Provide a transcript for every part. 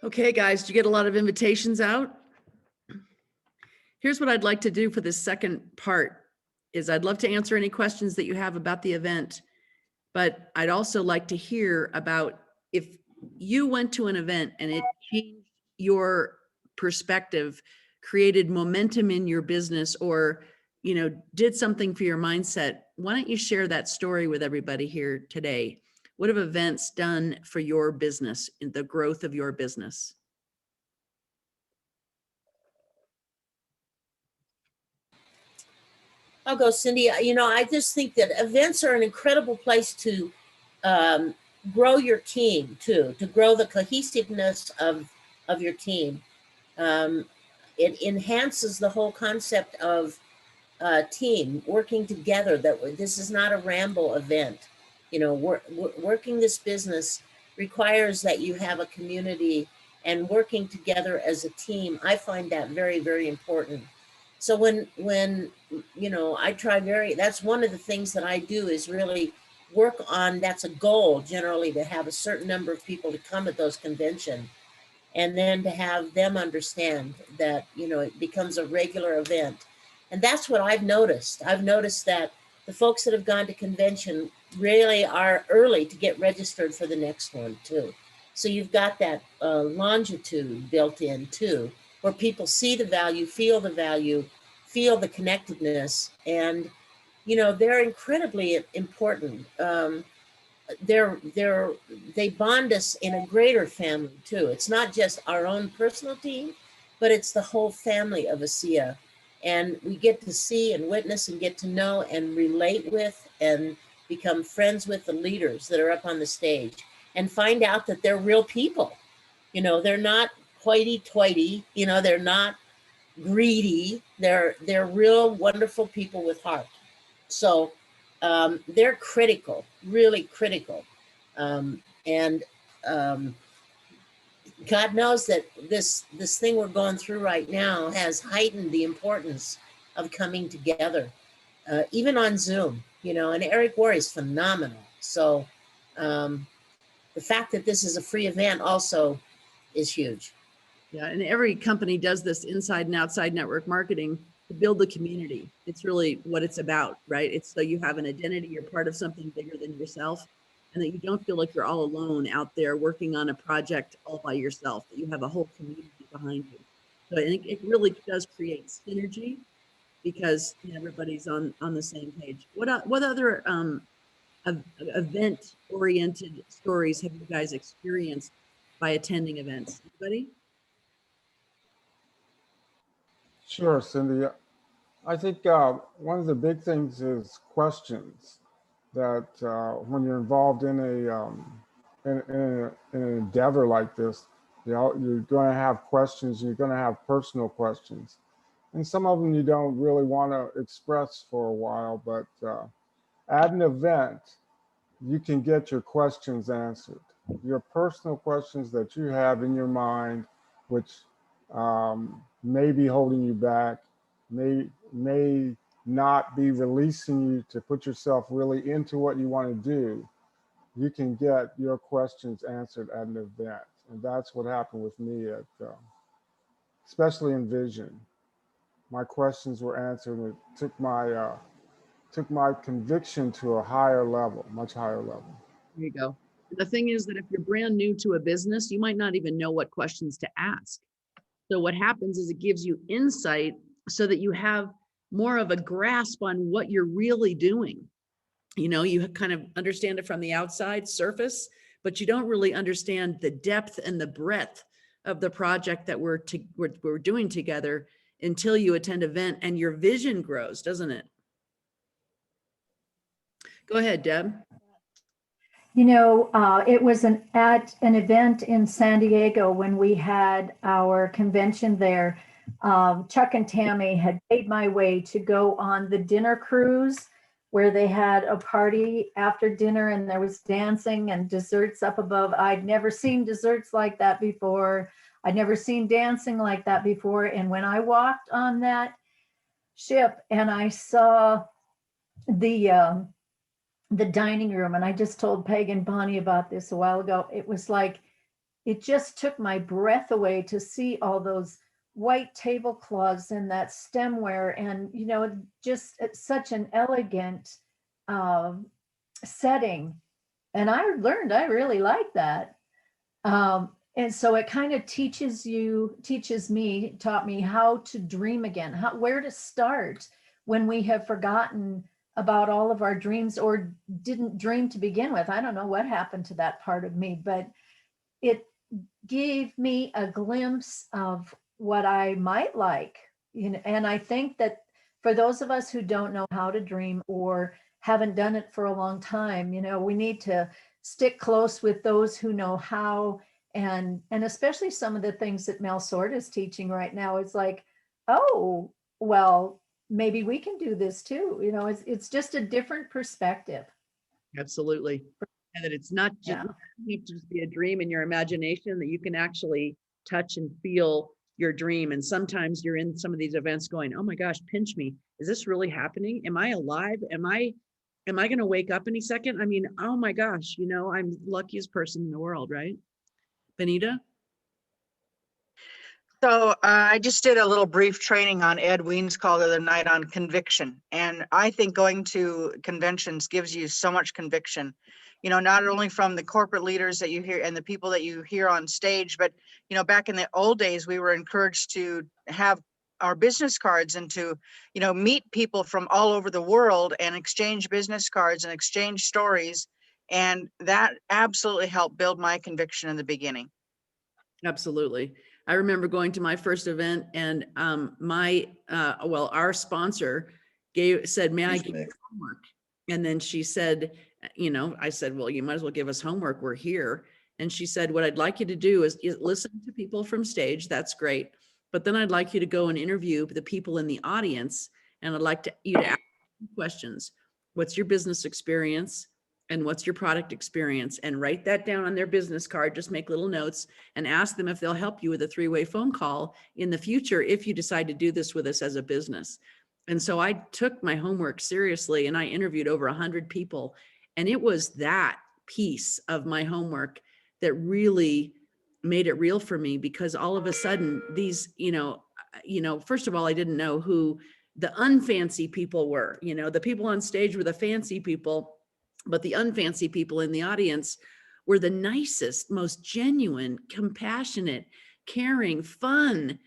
Okay, guys, did you get a lot of invitations out? Here's what I'd like to do for this second part is I'd love to answer any questions that you have about the event, but I'd also like to hear about if you went to an event and it changed your perspective, created momentum in your business, or did something for your mindset. Why don't you share that story with everybody here today? What have events done for your business, in the growth of your business? I'll go, Cindy. I just think that events are an incredible place to grow your team too, to grow the cohesiveness of your team. It enhances the whole concept of team working together. That this is not a ramble event. Working this business requires that you have a community and working together as a team. I find that very, very important. So when that's one of the things that I do is really work on, that's a goal generally, to have a certain number of people to come at those conventions, and then to have them understand that, it becomes a regular event. And that's what I've noticed. I've noticed that the folks that have gone to convention really are early to get registered for the next one too. So you've got that longitude built in too, where people see the value, feel the connectedness, and they're incredibly important. They bond us in a greater family too. It's not just our own personal team, but it's the whole family of ASEA. And we get to see and witness and get to know and relate with and become friends with the leaders that are up on the stage, and find out that they're real people. They're not hoity-toity, they're not greedy. They're real wonderful people with heart. So they're critical, really critical. And God knows that this thing we're going through right now has heightened the importance of coming together, even on Zoom, and Eric Worre is phenomenal. So the fact that this is a free event also is huge. Yeah, and every company does this inside and outside network marketing to build the community. It's really what it's about, right? It's so you have an identity, you're part of something bigger than yourself, and that you don't feel like you're all alone out there working on a project all by yourself, that you have a whole community behind you. So I think it really does create synergy because everybody's on the same page. What other event-oriented stories have you guys experienced by attending events? Anybody? Sure, Cindy. I think one of the big things is questions. That when you're involved in an endeavor like this, you're going to have questions. You're going to have personal questions, and some of them you don't really want to express for a while. But at an event, you can get your questions answered. Your personal questions that you have in your mind, which may be holding you back, may not be releasing you to put yourself really into what you want to do, you can get your questions answered at an event. And that's what happened with me at, especially in Vision. My questions were answered, and it took my conviction to a higher level, much higher level. There you go. The thing is that if you're brand new to a business, you might not even know what questions to ask. So what happens is it gives you insight so that you have more of a grasp on what you're really doing. You kind of understand it from the outside surface, but you don't really understand the depth and the breadth of the project that we're doing together until you attend an event and your vision grows, doesn't it? Go ahead, Deb. It was at an event in San Diego when we had our convention there. Chuck and Tammy had paid my way to go on the dinner cruise, where they had a party after dinner and there was dancing and desserts up above. I'd never seen desserts like that before. I'd never seen dancing like that before. And when I walked on that ship and I saw the dining room, and I just told Peg and Bonnie about this a while ago, it was like it just took my breath away to see all those white tablecloths and that stemware, and just it's such an elegant um, setting. And I learned I really like that. And so it kind of taught me how to dream again, where to start when we have forgotten about all of our dreams or didn't dream to begin with. I don't know what happened to that part of me, but it gave me a glimpse of what I might like. And I think that for those of us who don't know how to dream or haven't done it for a long time, we need to stick close with those who know how, and especially some of the things that Mel Sort is teaching right now. It's like, oh, well, maybe we can do this too. It's just a different perspective. Absolutely. And that it's not just, Yeah. need to just be a dream in your imagination, that you can actually touch and feel your dream. And sometimes you're in some of these events going, oh my gosh, pinch me. Is this really happening? Am I alive? Am I going to wake up any second? I mean, oh my gosh, I'm the luckiest person in the world, right? Benita? So I just did a little brief training on Ed Ween's call the other night on conviction. And I think going to conventions gives you so much conviction, not only from the corporate leaders that you hear and the people that you hear on stage, but, back in the old days, we were encouraged to have our business cards and to, meet people from all over the world and exchange business cards and exchange stories. And that absolutely helped build my conviction in the beginning. Absolutely. I remember going to my first event, and our sponsor said, may I give you homework? And then she said, I said, well, you might as well give us homework. We're here. And she said, what I'd like you to do is listen to people from stage. That's great. But then I'd like you to go and interview the people in the audience. And I'd like you to ask questions. What's your business experience? And what's your product experience? And write that down on their business card. Just make little notes and ask them if they'll help you with a 3-way phone call in the future if you decide to do this with us as a business. And so I took my homework seriously, and I interviewed over 100 people. And it was that piece of my homework that really made it real for me, because all of a sudden these, first of all, I didn't know who the unfancy people were. The people on stage were the fancy people, but the unfancy people in the audience were the nicest, most genuine, compassionate, caring, fun,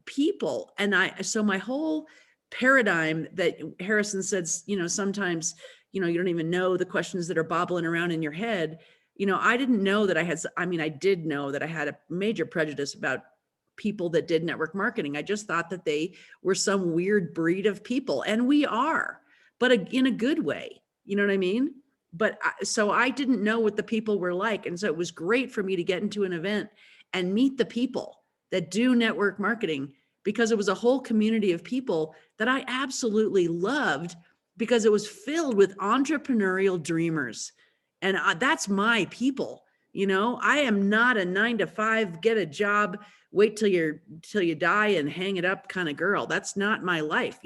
people. And so my whole paradigm that Harrison says, sometimes, you don't even know the questions that are bobbling around in your head. I didn't know that I did know that I had a major prejudice about people that did network marketing. I just thought that they were some weird breed of people, and we are, but in a good way. You know what I mean? But so I didn't know what the people were like. And so it was great for me to get into an event and meet the people that do network marketing, because it was a whole community of people that I absolutely loved, because it was filled with entrepreneurial dreamers. And that's my people. I am not a 9-to-5, get a job, wait till you die and hang it up kind of girl. That's not my life,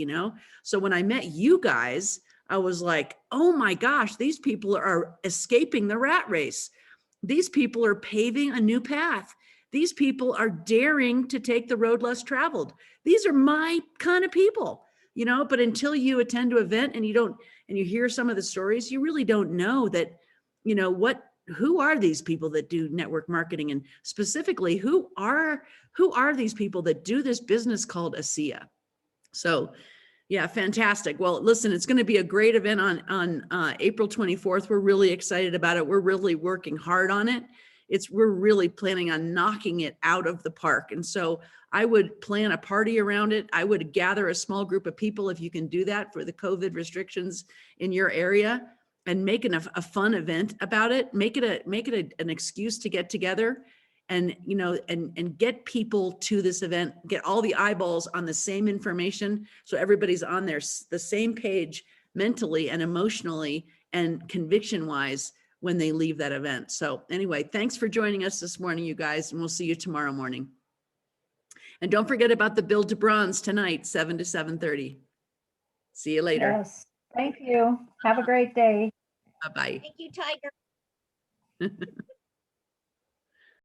So when I met you guys, I was like, oh my gosh, these people are escaping the rat race. These people are paving a new path. These people are daring to take the road less traveled. These are my kind of people, but until you attend to an event and you hear some of the stories, you really don't know that, who are these people that do network marketing, and specifically who are these people that do this business called ASEA? So yeah, fantastic. Well, listen, it's going to be a great event on April 24th. We're really excited about it. We're really working hard on it. We're really planning on knocking it out of the park. And so I would plan a party around it. I would gather a small group of people, if you can do that for the COVID restrictions in your area, and make a fun event about it. Make it an excuse to get together and get people to this event, get all the eyeballs on the same information, so everybody's on the same page mentally and emotionally and conviction wise when they leave that event. So anyway, thanks for joining us this morning, you guys, and we'll see you tomorrow morning. And don't forget about the Build to Bronze tonight, 7 to 7:30. See you later. Yes. Thank you. Have a great day. Bye-bye. Thank you, Tiger.